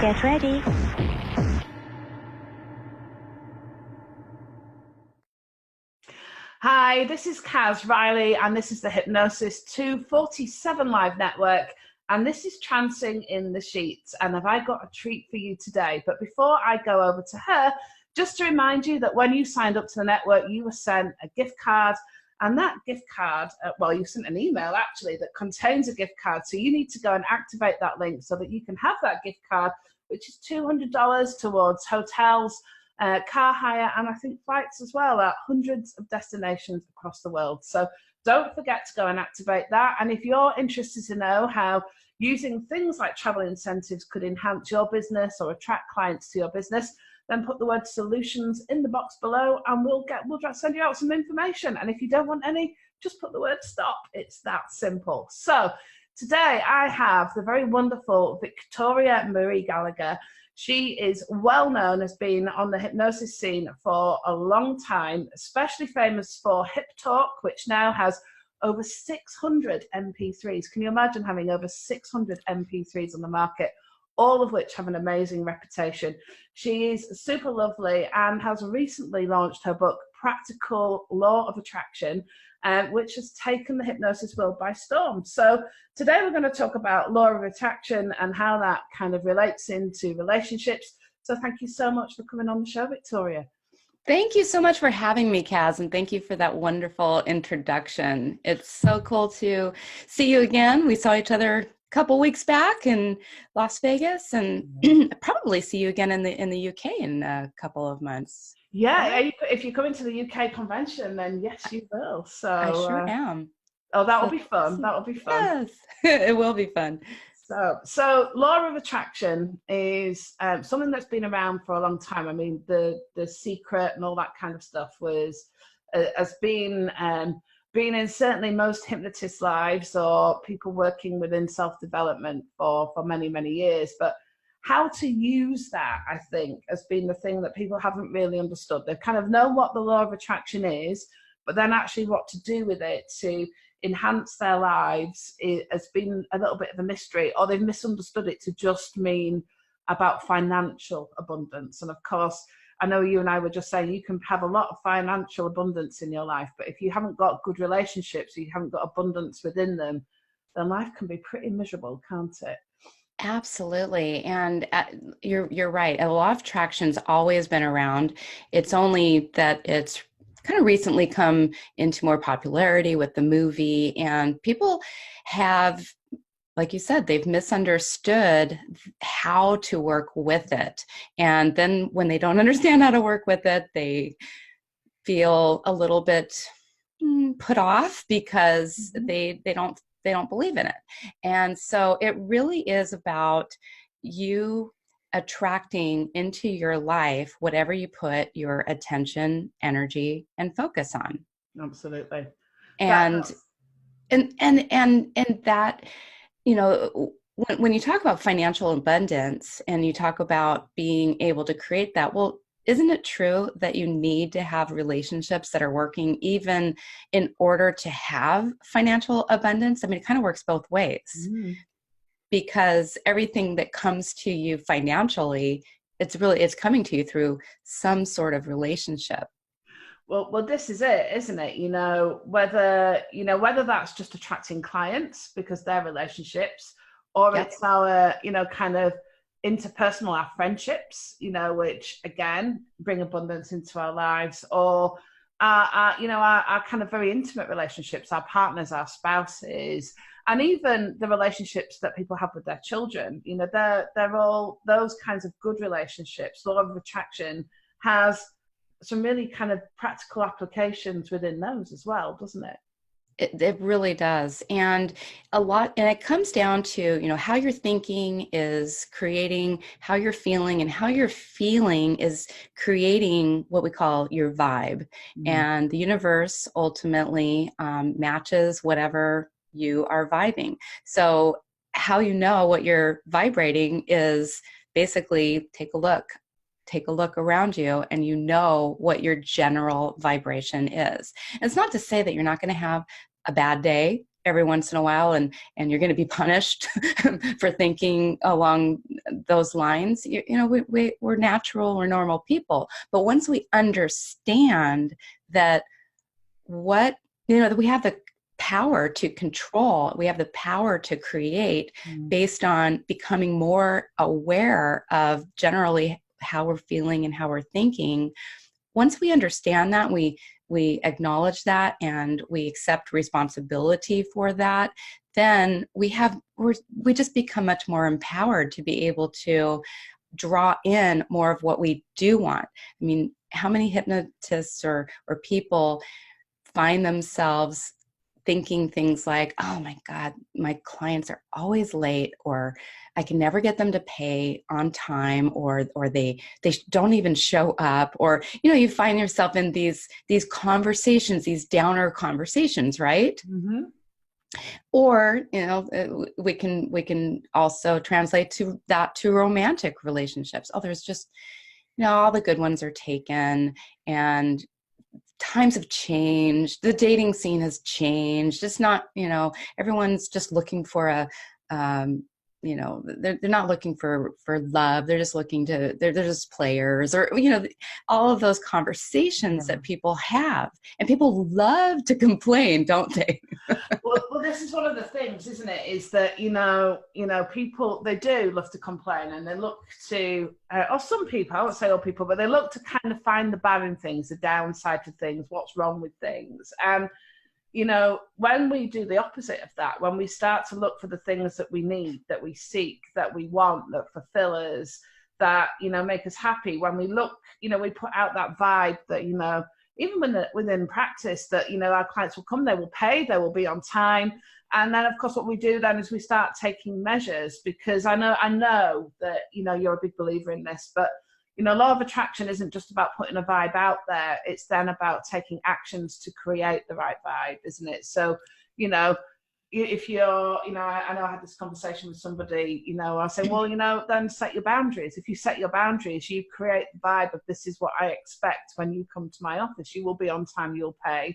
Get ready. Hi, this is Kaz Riley, and this is the Hypnosis 247 Live Network, and this is Trancing in the Sheets. And have I got a treat for you today? But before I go over to her, just to remind you that when you signed up to the network, you were sent a gift card, and that gift card, well, you sent an email actually that contains a gift card. So you need to go and activate that link so that you can have that gift card, which is $200 towards hotels, car hire, and I think flights as well at hundreds of destinations across the world. So don't forget to go and activate that. And if you're interested to know how using things like travel incentives could enhance your business or attract clients to your business, then put the word solutions in the box below and we'll send you out some information. And if you don't want any, just put the word stop. It's that simple. So today I have the very wonderful Victoria Marie Gallagher. She is well known as being on the hypnosis scene for a long time, especially famous for Hip Talk, which now has over 600 MP3s. Can you imagine having over 600 MP3s on the market, all of which have an amazing reputation? She is super lovely and has recently launched her book, Practical Law of Attraction, which has taken the hypnosis world by storm. So today we're going to talk about law of attraction and how that kind of relates into relationships. So thank you so much for coming on the show, Victoria. Thank you so much for having me, Kaz, and thank you for that wonderful introduction. It's so cool to see you again. We saw each other a couple weeks back in Las Vegas, and probably see you again in the UK in a couple of months. Yeah, if you come into the UK convention, then yes, you will. So I sure am. Oh, that will be fun. That will be fun. Yes, it will be fun. So law of attraction is something that's been around for a long time. I mean, the secret and all that kind of stuff has been in certainly most hypnotists' lives or people working within self-development for many, many years. But how to use that, I think, has been the thing that people haven't really understood. They kind of know what the law of attraction is, but then actually what to do with it to enhance their lives has been a little bit of a mystery, or they've misunderstood it to just mean about financial abundance. And of course, I know you and I were just saying you can have a lot of financial abundance in your life, but if you haven't got good relationships, you haven't got abundance within them, then life can be pretty miserable, can't it? Absolutely. And you're right. A law of attraction's always been around. It's only that it's kind of recently come into more popularity with the movie, and people have, like you said, they've misunderstood how to work with it. And then when they don't understand how to work with it, they feel a little bit put off because they don't believe in it. And so it really is about you attracting into your life whatever you put your attention, energy, and focus on. Absolutely. And that, you know, when you talk about financial abundance and you talk about being able to create that, well, isn't it true that you need to have relationships that are working even in order to have financial abundance? I mean, it kind of works both ways. Because everything that comes to you financially, it's coming to you through some sort of relationship. Well, this is it, isn't it? Whether that's just attracting clients because they're relationships, or it's our, kind of interpersonal, our friendships, which again bring abundance into our lives, or our kind of very intimate relationships, our partners, our spouses, and even the relationships that people have with their children. They're all those kinds of good relationships. Law of attraction has some really kind of practical applications within those as well, doesn't it? It really does. And it comes down to, how you're thinking is creating how you're feeling, and how you're feeling is creating what we call your vibe. And the universe ultimately matches whatever you are vibing. So how you know what you're vibrating is basically take a look around you, and you know what your general vibration is. And it's not to say that you're not going to have a bad day every once in a while, and you're going to be punished for thinking along those lines, we're natural, we're normal people. But once we understand that that we have the power to control, we have the power to create based on becoming more aware of generally how we're feeling and how we're thinking. Once we understand that, we acknowledge that and we accept responsibility for that, then we just become much more empowered to be able to draw in more of what we do want. I mean, how many hypnotists or people find themselves thinking things like, oh my God, my clients are always late, or I can never get them to pay on time, or they don't even show up, or, you find yourself in these conversations, these downer conversations, right? Mm-hmm. Or, we can also translate to romantic relationships. Oh, there's just, all the good ones are taken, and times have changed. The dating scene has changed. It's not, everyone's just looking for they're not looking for love. They're just they're just players, or, all of those conversations that people have, and people love to complain, don't they? Well, this is one of the things, isn't it? Is that, people, they do love to complain, and they look to, or some people, I won't say all people, but they look to kind of find the bad in things, the downside to things, what's wrong with things. And, when we do the opposite of that, when we start to look for the things that we need, that we seek, that we want, that fulfill us, that, make us happy, when we look, we put out that vibe that, even within practice, that, our clients will come, they will pay, they will be on time. And then, of course, what we do then is we start taking measures, because I know that, you're a big believer in this, but, law of attraction isn't just about putting a vibe out there. It's then about taking actions to create the right vibe, isn't it? So, if you're, I know I had this conversation with somebody, I say, well, then set your boundaries. If you set your boundaries, you create the vibe of, this is what I expect when you come to my office. You will be on time, you'll pay,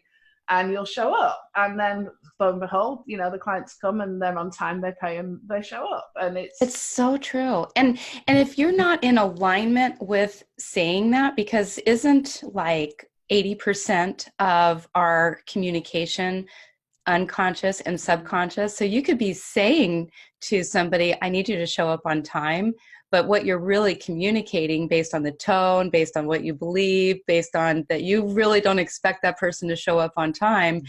and you'll show up. And then, lo and behold, the clients come and they're on time, they pay, and they show up. And it's so true. And if you're not in alignment with saying that, because isn't like 80% of our communication unconscious and subconscious? So you could be saying to somebody, I need you to show up on time, but what you're really communicating, based on the tone, based on what you believe, based on that you really don't expect that person to show up on time,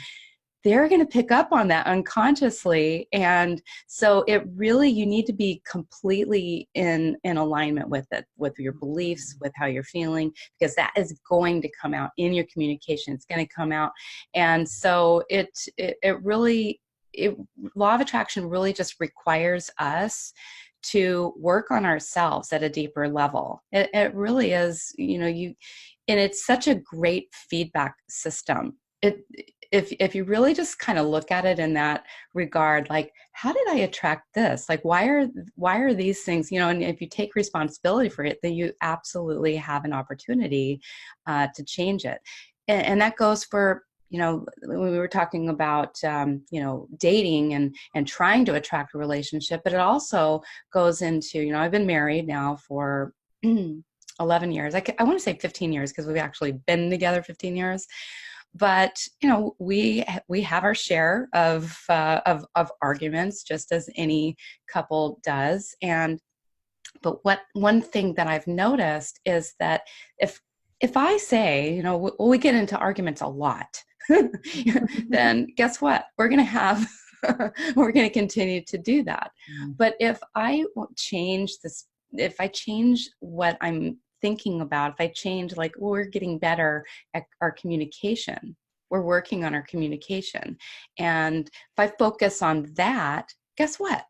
they're going to pick up on that unconsciously. And so you need to be completely in alignment with it, with your beliefs, with how you're feeling, because that is going to come out in your communication. It's going to come out. And so law of attraction really just requires us to work on ourselves at a deeper level. It really is, and it's such a great feedback system. If you really just kind of look at it in that regard, like, how did I attract this? Like, why are these things, and if you take responsibility for it, then you absolutely have an opportunity to change it. And that goes for, when we were talking about, dating and trying to attract a relationship, but it also goes into, I've been married now for 11 years. I want to say 15 years, because we've actually been together 15 years. But, we have our share of arguments, just as any couple does. But one thing that I've noticed is that if I say, we get into arguments a lot, then guess what? We're going to continue to do that. But if I change this, if I change what I'm thinking about, if I change, like, we're getting better at our communication, we're working on our communication, and if I focus on that, guess what?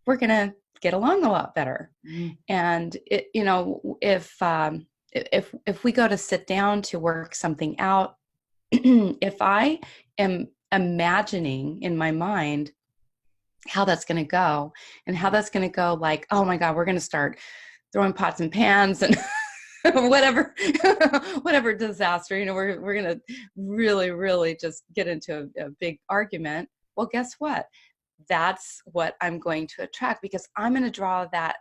We're going to get along a lot better. And if we go to sit down to work something out, if I am imagining in my mind how that's going to go, and how that's going to go, like, oh my God, we're going to start throwing pots and pans and whatever disaster, we're going to really, really just get into a big argument. Well, guess what? That's what I'm going to attract, because I'm going to draw that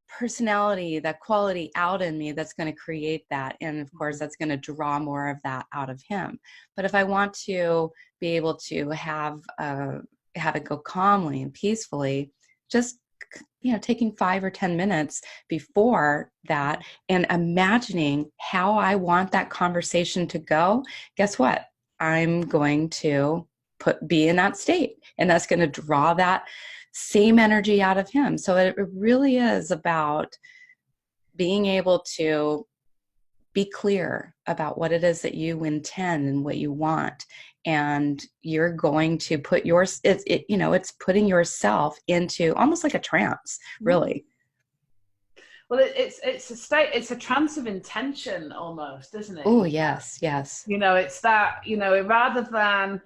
personality, that quality out in me that's going to create that. And of course, that's going to draw more of that out of him. But if I want to be able to have it go calmly and peacefully, just, taking 5 or 10 minutes before that and imagining how I want that conversation to go, guess what? I'm going to be in that state, and that's going to draw that same energy out of him. So it really is about being able to be clear about what it is that you intend and what you want. And you're going to put it's putting yourself into almost like a trance, really. Well, it's a state, it's a trance of intention almost, isn't it? Oh, yes, yes. It's that, rather than,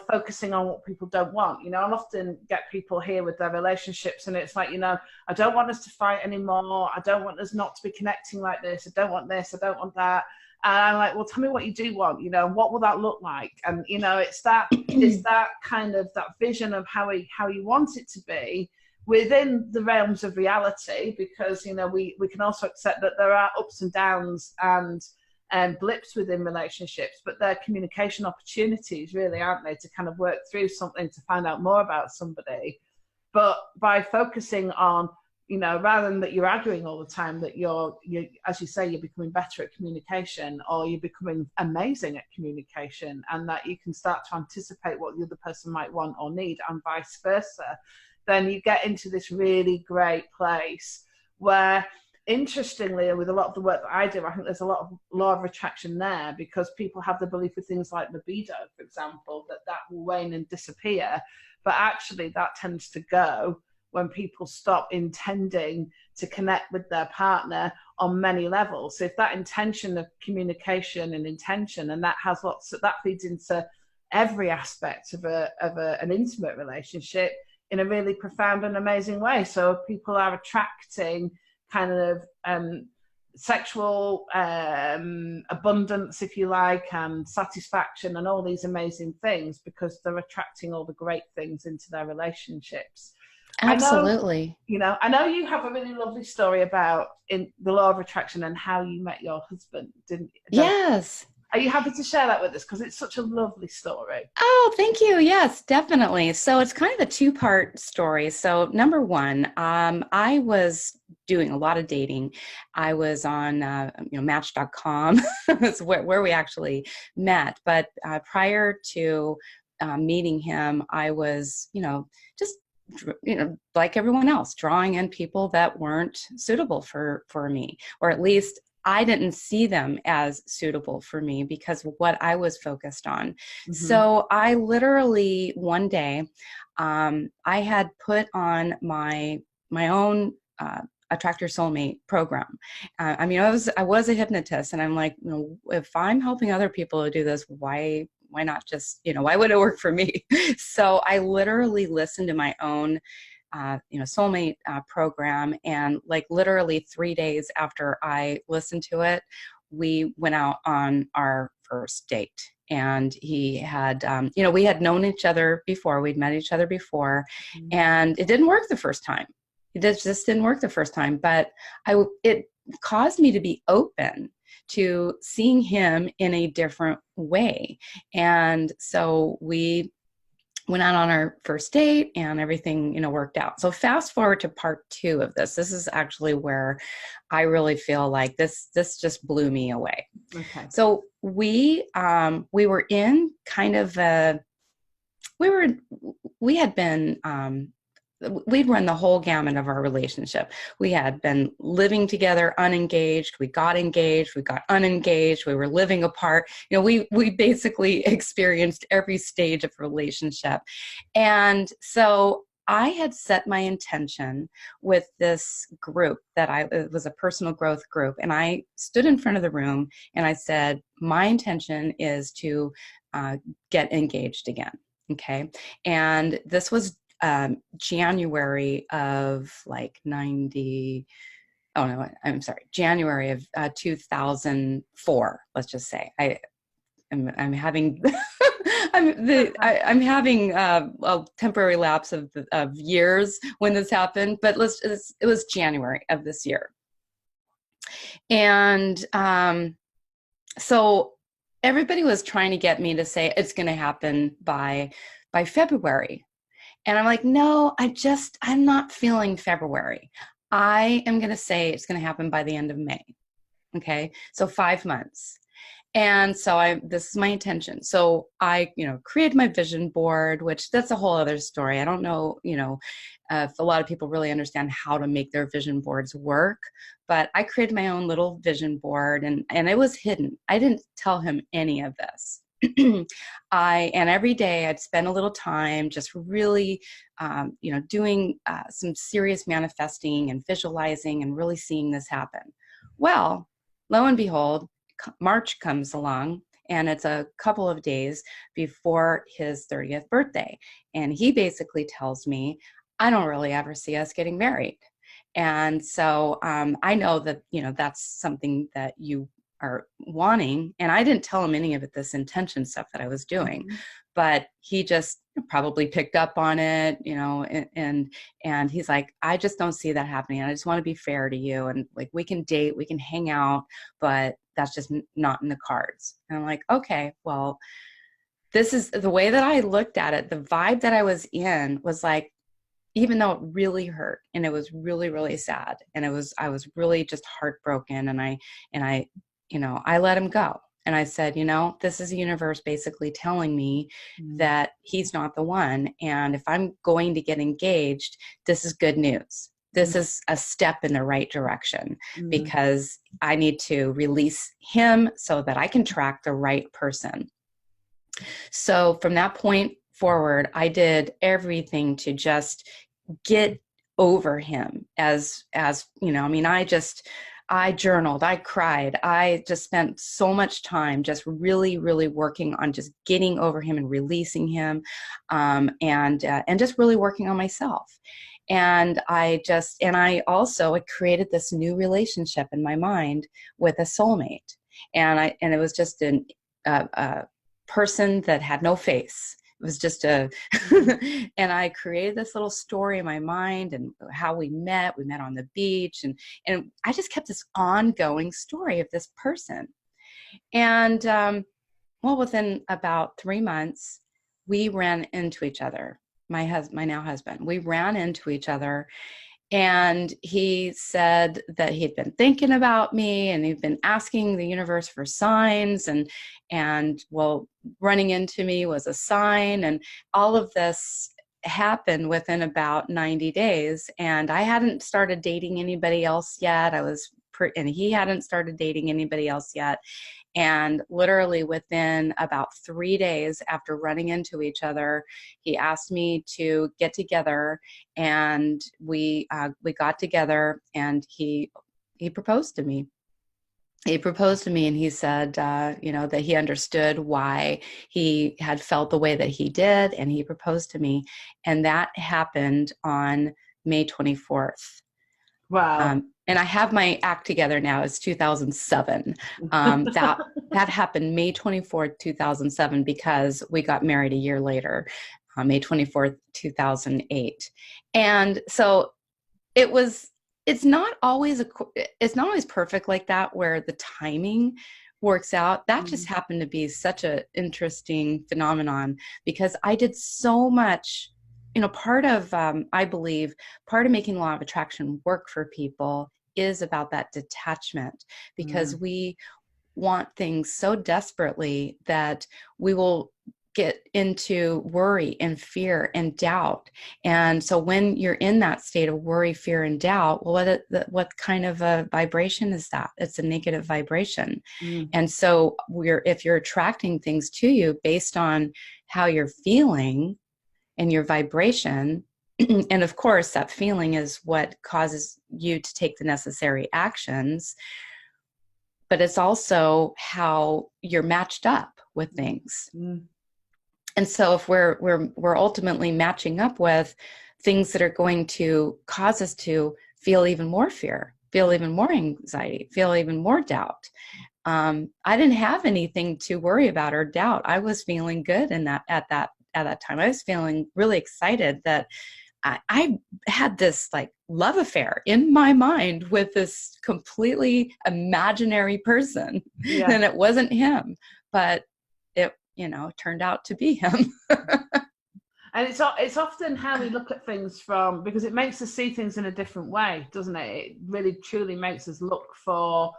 focusing on what people don't want. I'll often get people here with their relationships, and it's like, I don't want us to fight anymore. I don't want us not to be connecting like this. I don't want this. I don't want that. And I'm like, well, tell me what you do want. What will that look like? And it's that kind of that vision of how you want it to be within the realms of reality, because we can also accept that there are ups and downs and blips within relationships, but they're communication opportunities, really, aren't they, to kind of work through something, to find out more about somebody. But by focusing on, rather than that you're arguing all the time, that you're as you say, you're becoming better at communication, or you're becoming amazing at communication, and that you can start to anticipate what the other person might want or need, and vice versa, then you get into this really great place where, interestingly, with a lot of the work that I do, I think there's a lot of law of attraction there, because people have the belief with things like libido, for example, that will wane and disappear. But actually that tends to go when people stop intending to connect with their partner on many levels. So if that intention of communication and intention, and that feeds into every aspect of an intimate relationship in a really profound and amazing way. So if people are attracting kind of sexual abundance, if you like, and satisfaction and all these amazing things, because they're attracting all the great things into their relationships. Absolutely. I know you have a really lovely story about in the law of attraction and how you met your husband, didn't you? Yes. Are you happy to share that with us? Because it's such a lovely story. Oh, thank you. Yes, definitely. So it's kind of a two-part story. So number one, I was doing a lot of dating. I was on, Match.com. That's where we actually met. But prior to meeting him, I was, just like everyone else, drawing in people that weren't suitable for me, or at least I didn't see them as suitable for me because of what I was focused on. Mm-hmm. So I literally one day, I had put on my own Attract Your Soulmate program. I was a hypnotist, and I'm like, if I'm helping other people to do this, why not just, why would it work for me? So I literally listened to my own soulmate program, and like literally 3 days after I listened to it, we went out on our first date. And he had, we had known each other before, we'd met each other before, and it didn't work the first time. It just didn't work the first time, but it caused me to be open to seeing him in a different way. And so we went out on our first date, and everything, worked out. So fast forward to part 2 of this. This is actually where I really feel like this just blew me away. Okay. So we were in kind of we'd run the whole gamut of our relationship. We had been living together, unengaged. We got engaged. We got unengaged. We were living apart. We basically experienced every stage of relationship. And so I had set my intention with this group it was a personal growth group. And I stood in front of the room and I said, my intention is to get engaged again. Okay. And this was January of January of 2004, let's just say. I'm having I'm having a temporary lapse of years when this happened, but it was January of this year. And so everybody was trying to get me to say it's going to happen by February. And I'm like, no, I'm not feeling February. I am going to say it's going to happen by the end of May. Okay. So 5 months. And so this is my intention. So I, created my vision board, which that's a whole other story. I don't know, if a lot of people really understand how to make their vision boards work, but I created my own little vision board and it was hidden. I didn't tell him any of this. And every day I'd spend a little time just really, doing some serious manifesting and visualizing and really seeing this happen. Well, lo and behold, March comes along, and it's a couple of days before his 30th birthday. And he basically tells me, I don't really ever see us getting married. And so I know that, that's something that you are wanting. And I didn't tell him any of this intention stuff that I was doing, but he just probably picked up on it, and he's like, I just don't see that happening. I just want to be fair to you. And like, we can date, we can hang out, but that's just not in the cards. And I'm like, okay, well, this is the way that I looked at it. The vibe that I was in was like, even though it really hurt and it was really, really sad. And I was really just heartbroken. And I let him go. And I said, this is the universe basically telling me that he's not the one. And if I'm going to get engaged, this is good news. This is a step in the right direction because I need to release him so that I can track the right person. So from that point forward, I did everything to just get over him I journaled, I cried, I just spent so much time just really, really working on just getting over him and releasing him, and just really working on myself. And I created this new relationship in my mind with a soulmate, and it was just a person that had no face. It was just and I created this little story in my mind and how we met on the beach. And I just kept this ongoing story of this person. And, within about 3 months, we ran into each other. My now husband, we ran into each other. And he said that he'd been thinking about me and he'd been asking the universe for signs and running into me was a sign. And all of this happened within about 90 days. And I hadn't started dating anybody else yet. And he hadn't started dating anybody else yet. And literally within about 3 days after running into each other, he asked me to get together, and we got together, and he proposed to me. He proposed to me, and he said, that he understood why he had felt the way that he did, and he proposed to me. And that happened on May 24th. Wow. And I have my act together now. It's 2007. That happened May 24th, 2007, because we got married a year later, May 24th, 2008. And so it's not always perfect like that, where the timing works out. That just happened to be such an interesting phenomenon, because I did so much. I believe part of making law of attraction work for people is about that detachment, because we want things so desperately that we will get into worry and fear and doubt. And so when you're in that state of worry, fear, and doubt, what kind of a vibration is that? It's a negative vibration. And so if you're attracting things to you based on how you're feeling and your vibration, and of course that feeling is what causes you to take the necessary actions, but it's also how you're matched up with things. And so if we're ultimately matching up with things that are going to cause us to feel even more fear, feel even more anxiety, feel even more doubt, I didn't have anything to worry about or doubt. I was feeling good in that at that time. I was feeling really excited that I had this like love affair in my mind with this completely imaginary person. Yeah. And it wasn't him, but it, turned out to be him. And it's often how we look at things from, because it makes us see things in a different way, doesn't it? It really truly makes us look for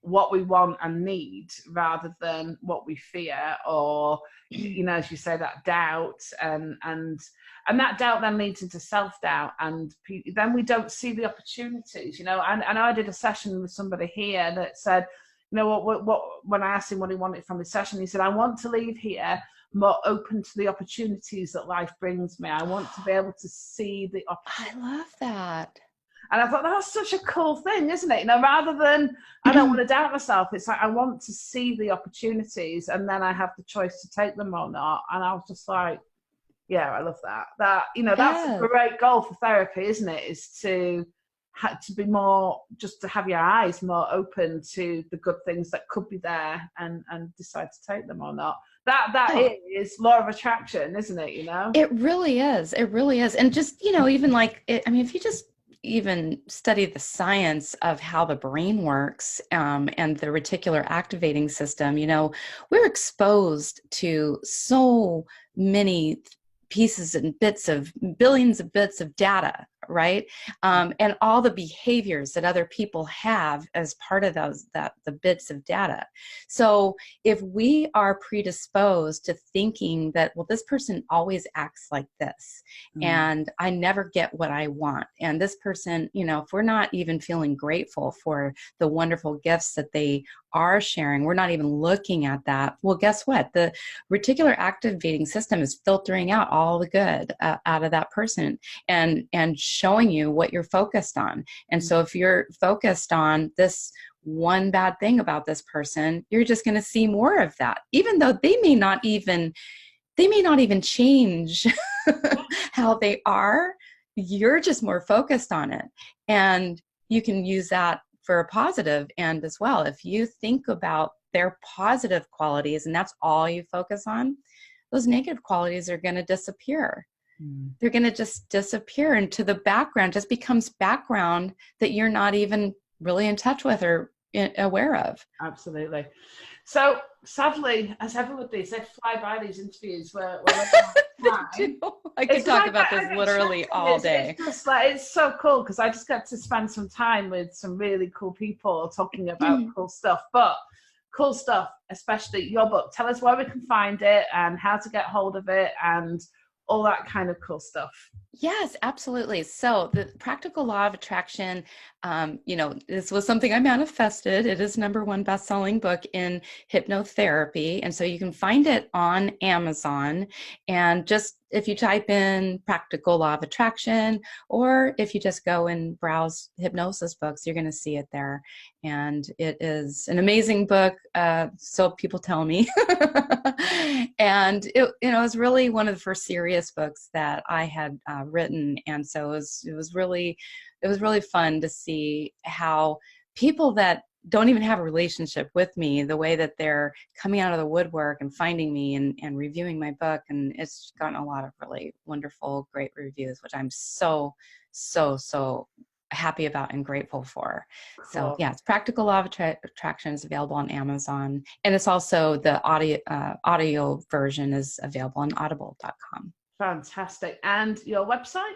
what we want and need rather than what we fear, or as you say, that doubt, and that doubt then leads into self-doubt, and then we don't see the opportunities. I did a session with somebody here that said, what when I asked him what he wanted from the session, he said, I want to leave here more open to the opportunities that life brings me. I want to be able to see the opportunities. I love that. And I thought, that's such a cool thing, isn't it? Rather than, I don't want to doubt myself, it's like, I want to see the opportunities, and then I have the choice to take them or not. And I was just like, yeah, I love that. That's a great goal for therapy, isn't it? Is to be more, just to have your eyes more open to the good things that could be there, and decide to take them or not. That is law of attraction, isn't it? It really is. It really is. And just, even like, if you just even study the science of how the brain works, and the reticular activating system, we're exposed to so many pieces and billions of bits of data, right? And all the behaviors that other people have as part of the bits of data. So if we are predisposed to thinking that, well, this person always acts like this, and I never get what I want, and this person, if we're not even feeling grateful for the wonderful gifts that they are sharing, we're not even looking at that. Well, guess what? The reticular activating system is filtering out all the good out of that person, and showing you what you're focused on. And so if you're focused on this one bad thing about this person, you're just going to see more of that, even though they may not even change how they are. You're just more focused on it. And you can use that for a positive end as well. If you think about their positive qualities and that's all you focus on, those negative qualities are going to disappear. They're going to just disappear into the background, just becomes background that you're not even really in touch with or aware of. Absolutely. So sadly, as ever with these, they fly by these interviews where I could talk about this literally all day. It's just like, it's so cool because I just get to spend some time with some really cool people talking about cool stuff. But cool stuff, especially your book. Tell us where we can find it and how to get hold of it and all that kind of cool stuff. Yes, absolutely. So the practical law of attraction, this was something I manifested. It is #1 best-selling book in hypnotherapy. And so you can find it on Amazon. And just if you type in practical law of attraction, or if you just go and browse hypnosis books, you're going to see it there. And it is an amazing book. So people tell me. And it was really one of the first serious books that I had written. And so it was really fun to see how people that don't even have a relationship with me, the way that they're coming out of the woodwork and finding me and reviewing my book. And it's gotten a lot of really wonderful, great reviews, which I'm so happy about and grateful for. Cool. So yes, Practical Law of Attraction is available on Amazon. And it's also the audio version is available on audible.com. Fantastic. And your website?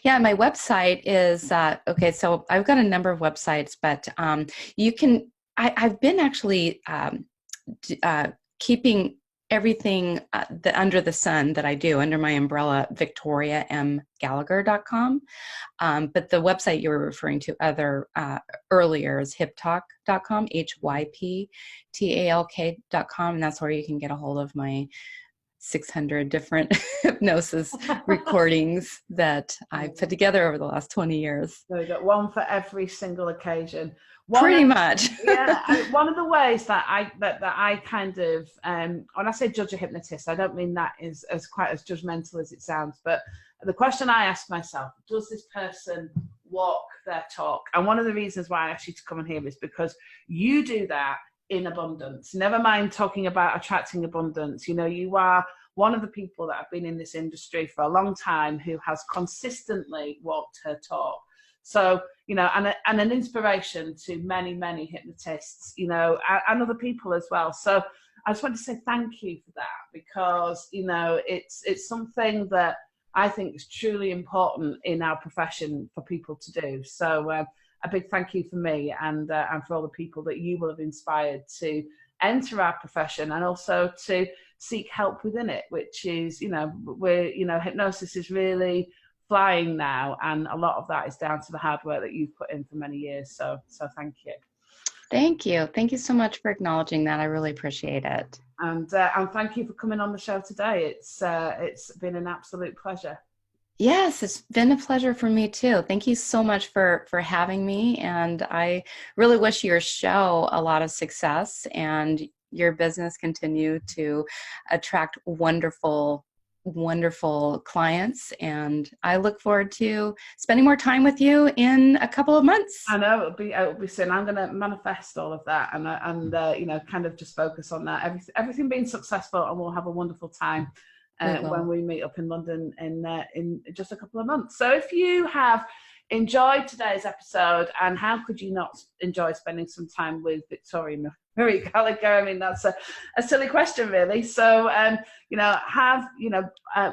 Yeah, my website is, okay, so I've got a number of websites, but you can, I've been actually keeping everything under the sun that I do under my umbrella, victoriamgallagher.com. But the website you were referring to earlier is hyptalk.com, hyptalk.com. And that's where you can get a hold of my 600 different hypnosis recordings that I've put together over the last 20 years. So we got one for every single occasion. Pretty much. Yeah. One of the ways that I kind of, when I say judge a hypnotist, I don't mean that is as quite as judgmental as it sounds, but the question I ask myself, does this person walk their talk? And one of the reasons why I asked you to come in here is because you do that in abundance. Never mind talking about attracting abundance. You know, you are one of the people that have been in this industry for a long time who has consistently walked her talk. So, you know, and an inspiration to many, many hypnotists, you know, and other people as well. So I just want to say thank you for that, because, you know, it's something that I think is truly important in our profession for people to do. So a big thank you for me and for all the people that you will have inspired to enter our profession and also to seek help within it, which is, you know, hypnosis is really flying now, and a lot of that is down to the hard work that you've put in for many years. So thank you. Thank you. Thank you so much for acknowledging that. I really appreciate it. And thank you for coming on the show today. It's been an absolute pleasure. Yes, it's been a pleasure for me too. Thank you so much for having me. And I really wish your show a lot of success and your business continue to attract wonderful clients. And I look forward to spending more time with you in a couple of months. I know it'll be soon. I'm going to manifest all of that and you know, kind of just focus on that. Everything being successful, and we'll have a wonderful time when we meet up in London in just a couple of months. So if you have enjoyed today's episode, and how could you not enjoy spending some time with Victoria Marie Gallagher? I mean, that's a silly question, really. So, you know,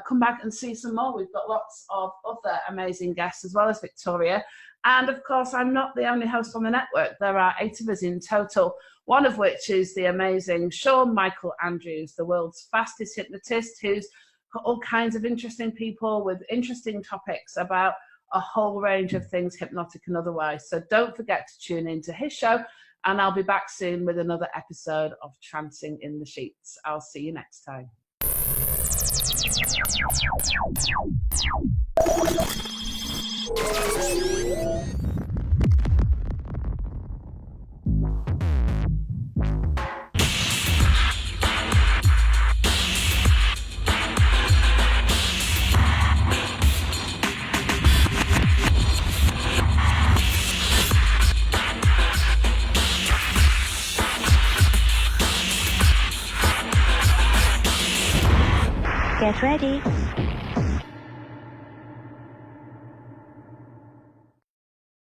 come back and see some more. We've got lots of other amazing guests as well as Victoria. And of course, I'm not the only host on the network. There are 8 of us in total, one of which is the amazing Sean Michael Andrews, the world's fastest hypnotist, who's got all kinds of interesting people with interesting topics about a whole range of things, hypnotic and otherwise. So don't forget to tune into his show, and I'll be back soon with another episode of Trancing in the Sheets. I'll see you next time. Get ready.